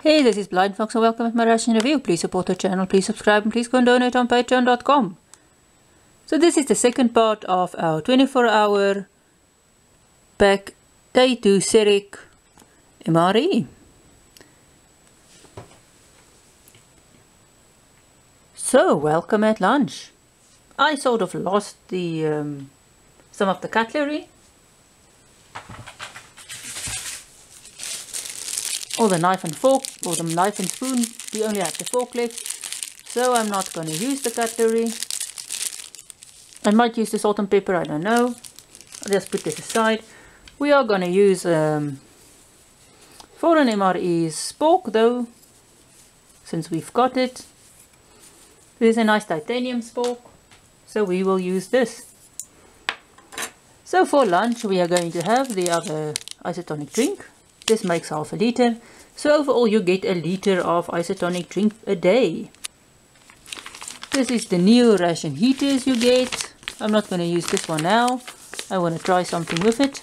Hey, this is BlindFox and welcome to my Ration review. Please support the channel, please subscribe and please go and donate on patreon.com. So this is the second part of our 24-hour pack day 2 SERAC MRE. So welcome at lunch. I sort of lost the some of the cutlery. Or the knife and fork, or the knife and spoon. We only have the fork left, so I'm not going to use the cutlery. I might use the salt and pepper, I don't know. I'll just put this aside. We are going to use for an MRE's spork though, since we've got it. This is a nice titanium spork, so we will use this. So for lunch we are going to have the other isotonic drink. This makes half a liter, so overall you get a liter of isotonic drink a day. This is the new ration heaters you get. I'm not going to use this one now. I want to try something with it.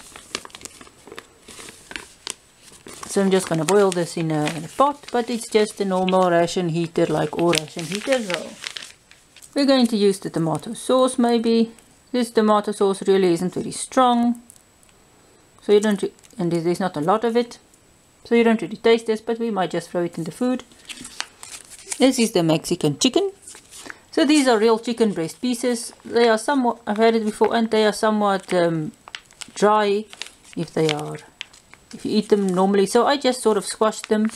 So I'm just going to boil this in a pot, but it's just a normal ration heater like all ration heaters are. We're going to use the tomato sauce maybe. This tomato sauce really isn't very strong, so you don't, and there's not a lot of it, so you don't really taste this, but we might just throw it in the food. This is the Mexican chicken. So these are real chicken breast pieces. They are somewhat, I've had it before, and they are somewhat dry if you eat them normally. So I just sort of squash them,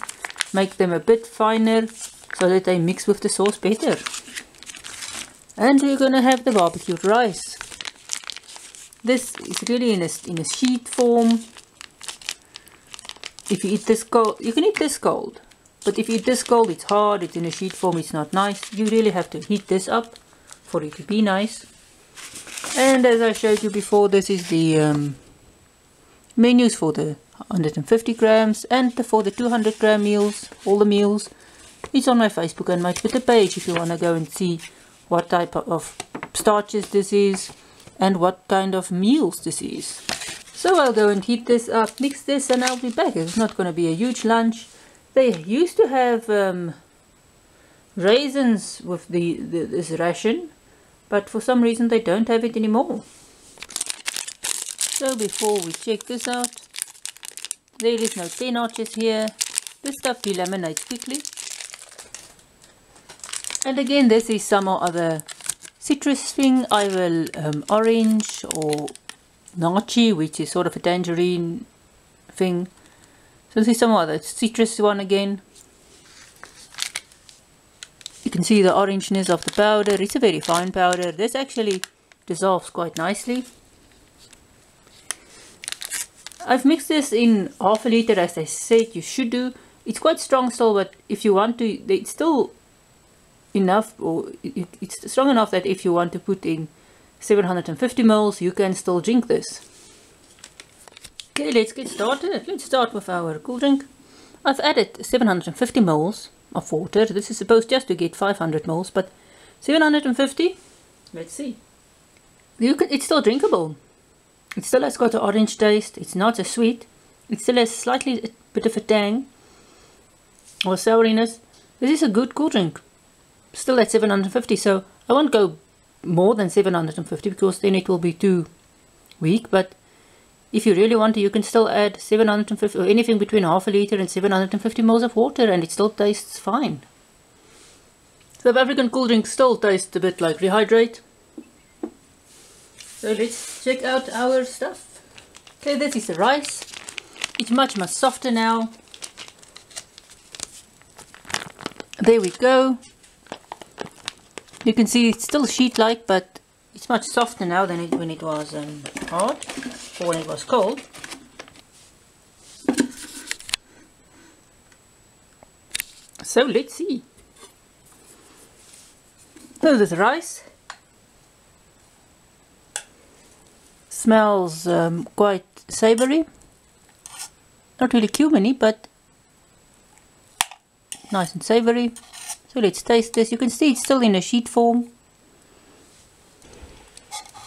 make them a bit finer so that they mix with the sauce better. And we're gonna have the barbecued rice. This is really in a sheet form. If you eat this cold, you can eat this cold. But if you eat this cold, it's hard, it's in a sheet form, it's not nice. You really have to heat this up for it to be nice. And as I showed you before, this is the menus for the 150 grams and for the 200 gram meals, all the meals. It's on my Facebook and my Twitter page if you want to go and see what type of starches this is and what kind of meals this is. So I'll go and heat this up, mix this, and I'll be back. It's not going to be a huge lunch. They used to have raisins with this ration, but for some reason they don't have it anymore. So before we check this out, there is no 10 notches here. This stuff delaminates quickly. And again, this is some other citrus thing, either orange or nachi, which is sort of a tangerine thing. So this is some other citrus one again. You can see the orangeness of the powder. It's a very fine powder. This actually dissolves quite nicely. I've mixed this in half a liter as I said you should do. It's quite strong still, but if you want to, it's still enough, or it's strong enough that if you want to put in 750 ml, you can still drink this. Okay, let's get started. Let's start with our cool drink. I've added 750 ml of water. This is supposed just to get 500 ml, but 750, let's see. It's still drinkable. It still has got an orange taste. It's not as sweet. It still has slightly a bit of a tang or souriness. This is a good cool drink. Still at 750, so I won't go more than 750 because then it will be too weak. But if you really want to, you can still add 750 or anything between half a liter and 750 ml of water, and it still tastes fine. South African cool drinks still taste a bit like Rehydrate. So let's check out our stuff. Okay, this is the rice. It's much softer now. There we go. You can see it's still sheet-like, but it's much softer now than when it was hard, or when it was cold. So let's see. So this rice smells quite savory. Not really cuminy, but nice and savory. So let's taste this. You can see it's still in a sheet form.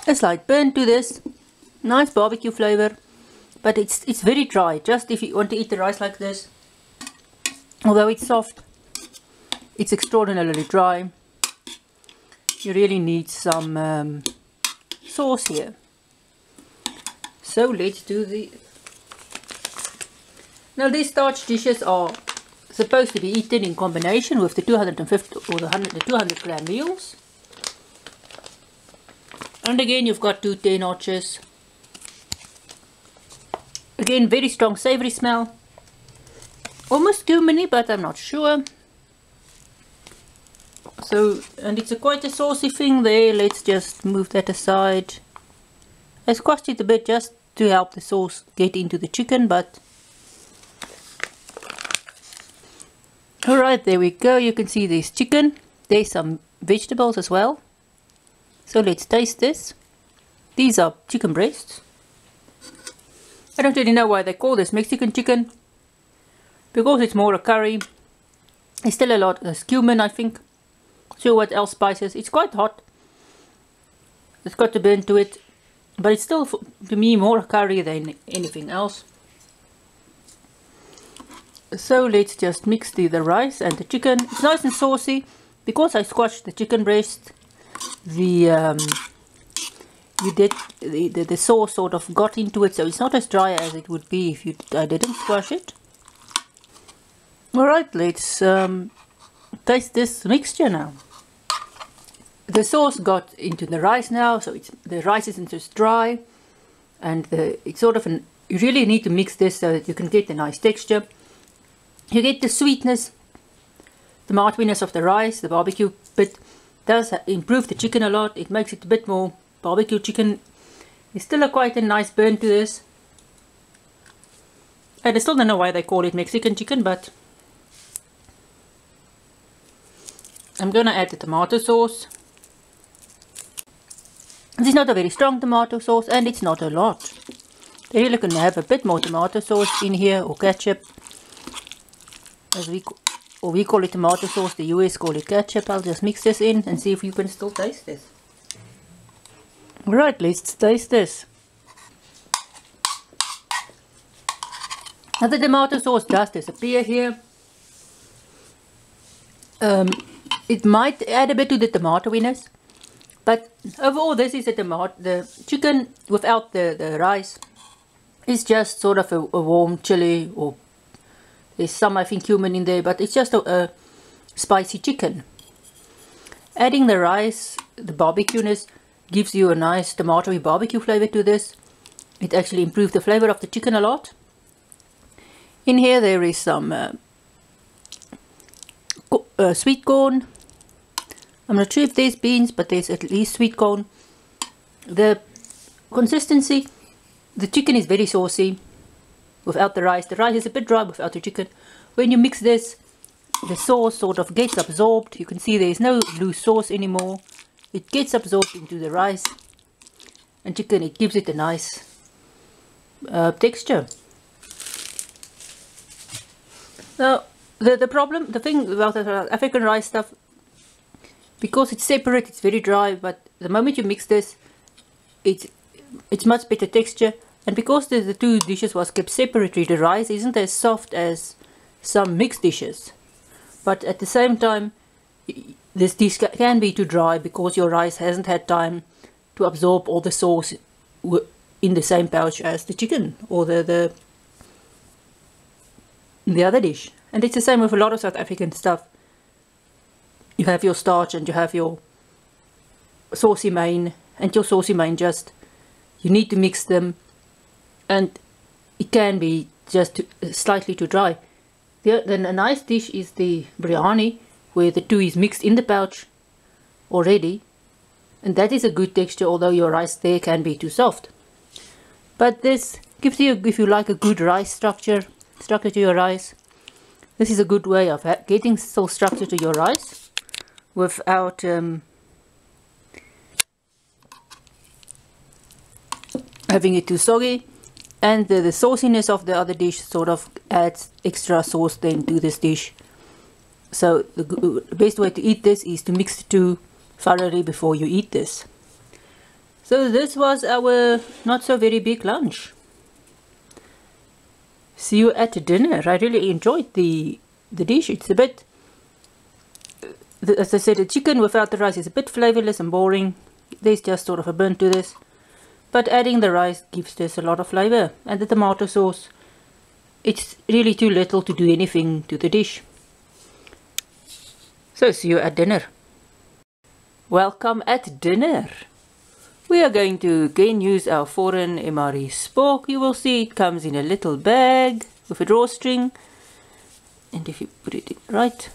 A slight burn to this. Nice barbecue flavor. But it's very dry. Just if you want to eat the rice like this, Although it's soft, it's extraordinarily dry. You really need some sauce here. So let's do the... Now these starch dishes are supposed to be eaten in combination with the 250 or the 200 gram meals. And again you've got 2 10 notches. Again, very strong savory smell. Almost cuminy, but I'm not sure. So, and it's quite a saucy thing there. Let's just move that aside. I squashed it a bit just to help the sauce get into the chicken, but... Alright, there we go. You can see there's chicken. There's some vegetables as well. So let's taste this. These are chicken breasts. I don't really know why they call this Mexican chicken. Because it's more a curry. There's still a lot of cumin, I think. So what else spices? It's quite hot. It's got a burn to it. But it's still, to me, more a curry than anything else. So let's just mix the rice and the chicken. It's nice and saucy. Because I squashed the chicken breast, the sauce sort of got into it, so it's not as dry as it would be if I didn't squash it. Alright, let's taste this mixture now. The sauce got into the rice now, so the rice isn't just dry, and it's sort of you really need to mix this so that you can get a nice texture. You get the sweetness, the martiness of the rice. The barbecue bit does improve the chicken a lot. It makes it a bit more barbecue chicken. There's still quite a nice burn to this. And I still don't know why they call it Mexican chicken, but I'm gonna add the tomato sauce. This is not a very strong tomato sauce, and it's not a lot. They really can have a bit more tomato sauce in here, or ketchup, as we call it tomato sauce. The US call it ketchup. I'll just mix this in and see if you can still taste this. Right, let's taste this. Now the tomato sauce does disappear here. It might add a bit to the tomato-iness, but overall this is the chicken without the rice. It's just sort of a warm chili, or there's some, I think, cumin in there, but it's just a spicy chicken. Adding the rice, the barbecue-ness, gives you a nice tomatoey barbecue flavor to this. It actually improves the flavor of the chicken a lot. In here there is some sweet corn. I'm not sure if there's beans, but there's at least sweet corn. The consistency, the chicken is very saucy without the rice. The rice is a bit dry without the chicken. When you mix this, the sauce sort of gets absorbed. You can see there's no loose sauce anymore. It gets absorbed into the rice and chicken. It gives it a nice texture. Now the thing about the African rice stuff, because it's separate, it's very dry, but the moment you mix this, it's much better texture. And because the two dishes was kept separately, the rice isn't as soft as some mixed dishes. But at the same time, this dish can be too dry because your rice hasn't had time to absorb all the sauce in the same pouch as the chicken or the other dish. And it's the same with a lot of South African stuff. You have your starch and you have your saucy main, and your saucy main you need to mix them, and it can be just slightly too dry. Then a nice dish is the biryani, where the two is mixed in the pouch already, and that is a good texture, although your rice there can be too soft. But this gives you, if you like a good rice structure to your rice, this is a good way of getting still structure to your rice without having it too soggy. And the sauciness of the other dish sort of adds extra sauce then to this dish. So the best way to eat this is to mix the two thoroughly before you eat this. So this was our not so very big lunch. See you at dinner. I really enjoyed the the dish. It's a bit, as I said, the chicken without the rice is a bit flavorless and boring. There's just sort of a burn to this. But adding the rice gives this a lot of flavor. And the tomato sauce, it's really too little to do anything to the dish. So see you at dinner. Welcome at dinner. We are going to again use our foreign MRE spork. You will see it comes in a little bag with a drawstring. And if you put it in right,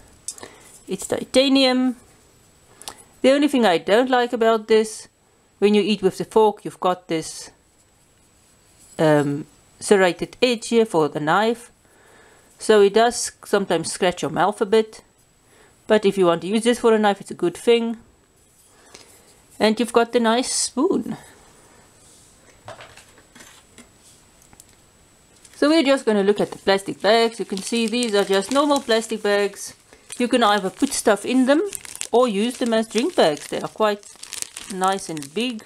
it's titanium. The only thing I don't like about this, when you eat with the fork, you've got this serrated edge here for the knife. So it does sometimes scratch your mouth a bit. But if you want to use this for a knife, it's a good thing. And you've got the nice spoon. So we're just going to look at the plastic bags. You can see these are just normal plastic bags. You can either put stuff in them or use them as drink bags. They are quite nice and big.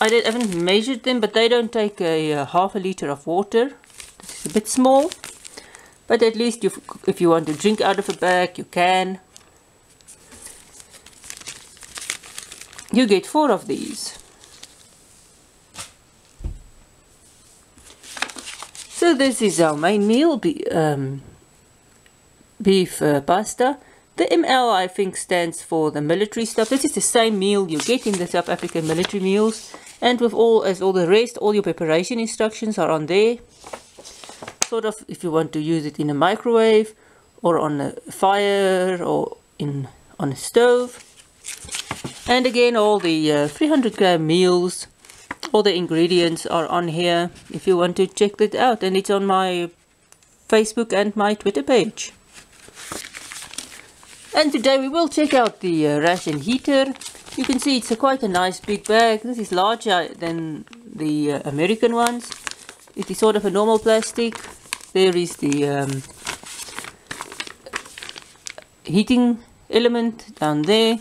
I haven't measured them, but they don't take a half a liter of water. This is a bit small, but at least if you want to drink out of a bag, you can. You get 4 of these. So this is our main meal, beef pasta. The ML, I think, stands for the military stuff. This is the same meal you get in the South African military meals. And with all the rest, all your preparation instructions are on there. Sort of if you want to use it in a microwave or on a fire or on a stove. And again, all the 300 gram meals, all the ingredients are on here if you want to check that out. And it's on my Facebook and my Twitter page. And today we will check out the ration heater. You can see it's quite a nice big bag. This is larger than the American ones. It is sort of a normal plastic. There is the heating element down there.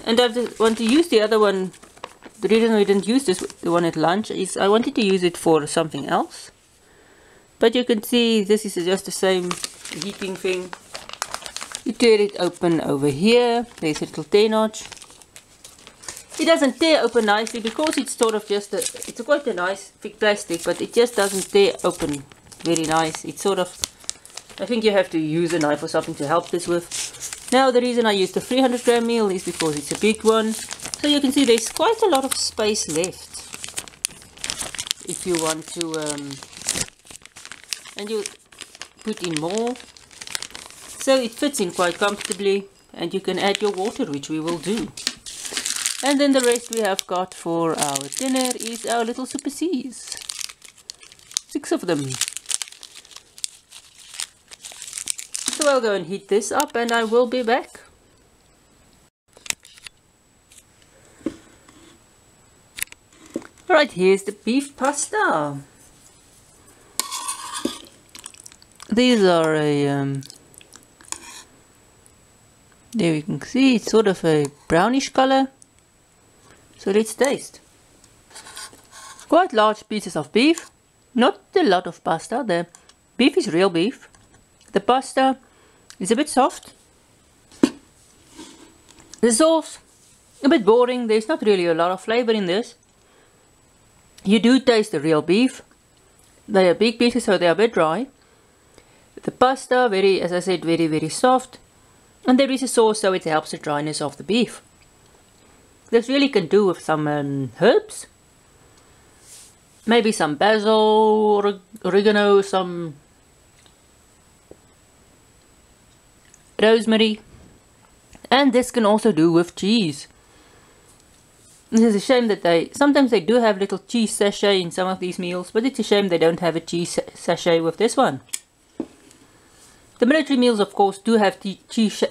And I want to use the other one. The reason we didn't use the one at lunch, is I wanted to use it for something else. But you can see this is just the same heating thing. You tear it open over here. There's a little tear notch. It doesn't tear open nicely because it's sort of just it's quite a nice thick plastic, but it just doesn't tear open very nice. It's sort of, I think you have to use a knife or something to help this with. Now the reason I used the 300 gram meal is because it's a big one. So you can see there's quite a lot of space left. If you want to, and you put in more. So it fits in quite comfortably, and you can add your water, which we will do. And then the rest we have got for our dinner is our little Super C's. 6 of them. So I'll go and heat this up and I will be back. Alright, here's the beef pasta. These are there you can see it's sort of a brownish color. So let's taste. Quite large pieces of beef. Not a lot of pasta. The beef is real beef. The pasta is a bit soft. The sauce, a bit boring. There's not really a lot of flavor in this. You do taste the real beef. They are big pieces, so they are a bit dry. The pasta, as I said, very soft. And there is a sauce, so it helps the dryness of the beef. This really can do with some herbs. Maybe some basil, oregano, some rosemary. And this can also do with cheese. It is a shame that sometimes they do have little cheese sachet in some of these meals, but it's a shame they don't have a cheese sachet with this one. The military meals, of course, do have cheese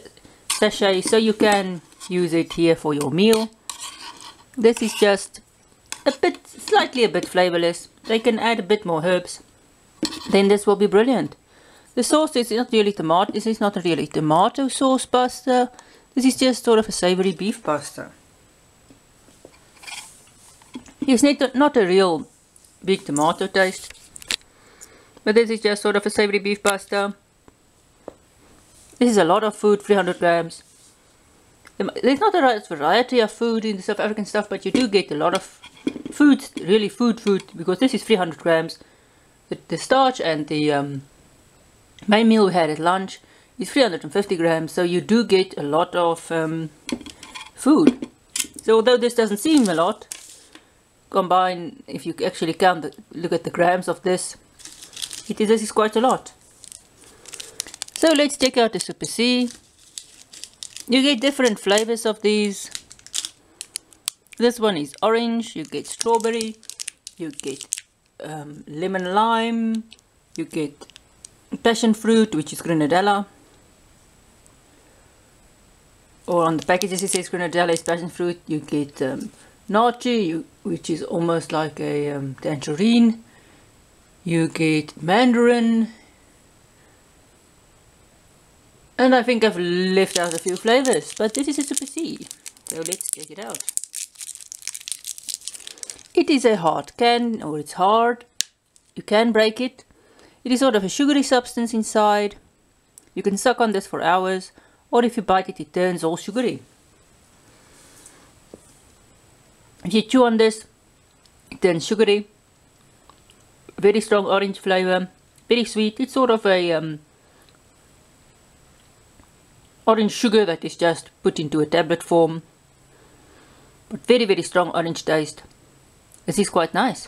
sachet, so you can use it here for your meal. This is just slightly a bit flavorless. They can add a bit more herbs. Then this will be brilliant. The sauce is not really tomato. This is not really tomato sauce pasta. This is just sort of a savory beef pasta. It's not a real big tomato taste. But this is just sort of a savory beef pasta. This is a lot of food, 300 grams. There's not a right variety of food in the South African stuff, but you do get a lot of food, really food, because this is 300 grams. The starch and the main meal we had at lunch is 350 grams, so you do get a lot of food. So although this doesn't seem a lot, combine, if you actually count, look at the grams of this, this is quite a lot. So let's check out the Super C. You get different flavors of these. This one is orange, you get strawberry, you get lemon lime, you get passion fruit, which is grenadella. Or on the packages it says grenadella is passion fruit. You get nachi, which is almost like a tangerine. You get mandarin. And I think I've left out a few flavors, but this is a Super C, so let's check it out. It is a hard can, or it's hard. You can break it. It is sort of a sugary substance inside. You can suck on this for hours, or if you bite it, it turns all sugary. If you chew on this, it turns sugary. Very strong orange flavor, very sweet. It's sort of a orange sugar that is just put into a tablet form, but very, very strong orange taste. This is quite nice,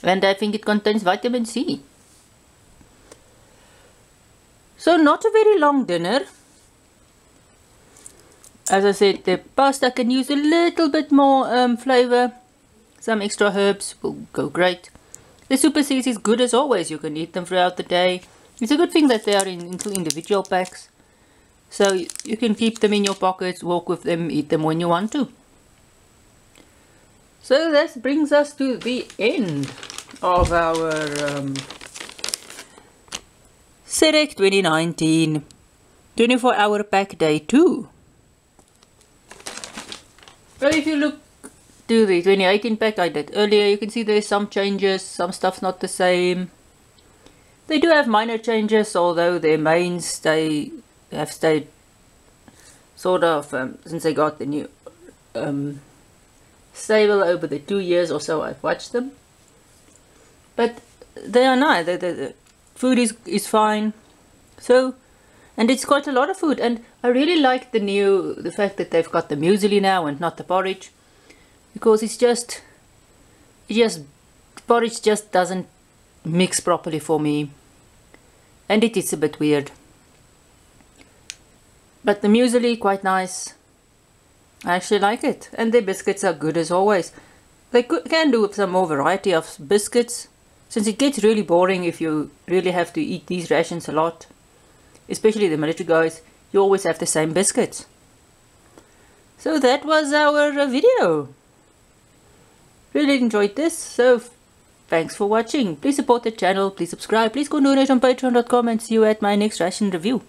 and I think it contains vitamin C. So not a very long dinner. As I said, the pasta can use a little bit more flavor. Some extra herbs will go great. The Super C's is good as always. You can eat them throughout the day. It's a good thing that they are in individual packs. So you can keep them in your pockets, walk with them, eat them when you want to. So that brings us to the end of our SERAC 2019 24-hour pack day 2. Well, if you look to the 2018 pack I did earlier, you can see there's some changes, some stuff's not the same. They do have minor changes, although their mains have stayed sort of since they got the new stable over the 2 years or so I've watched them. But they are nice. The food is fine. So, and it's quite a lot of food, and I really like the fact that they've got the muesli now and not the porridge, because porridge just doesn't mix properly for me, and it is a bit weird. But the muesli, quite nice. I actually like it, and the biscuits are good as always. They can do with some more variety of biscuits, since it gets really boring if you really have to eat these rations a lot. Especially the military guys, you always have the same biscuits. So that was our video. Really enjoyed this, so thanks for watching. Please support the channel, please subscribe, please go donate on patreon.com, and see you at my next ration review.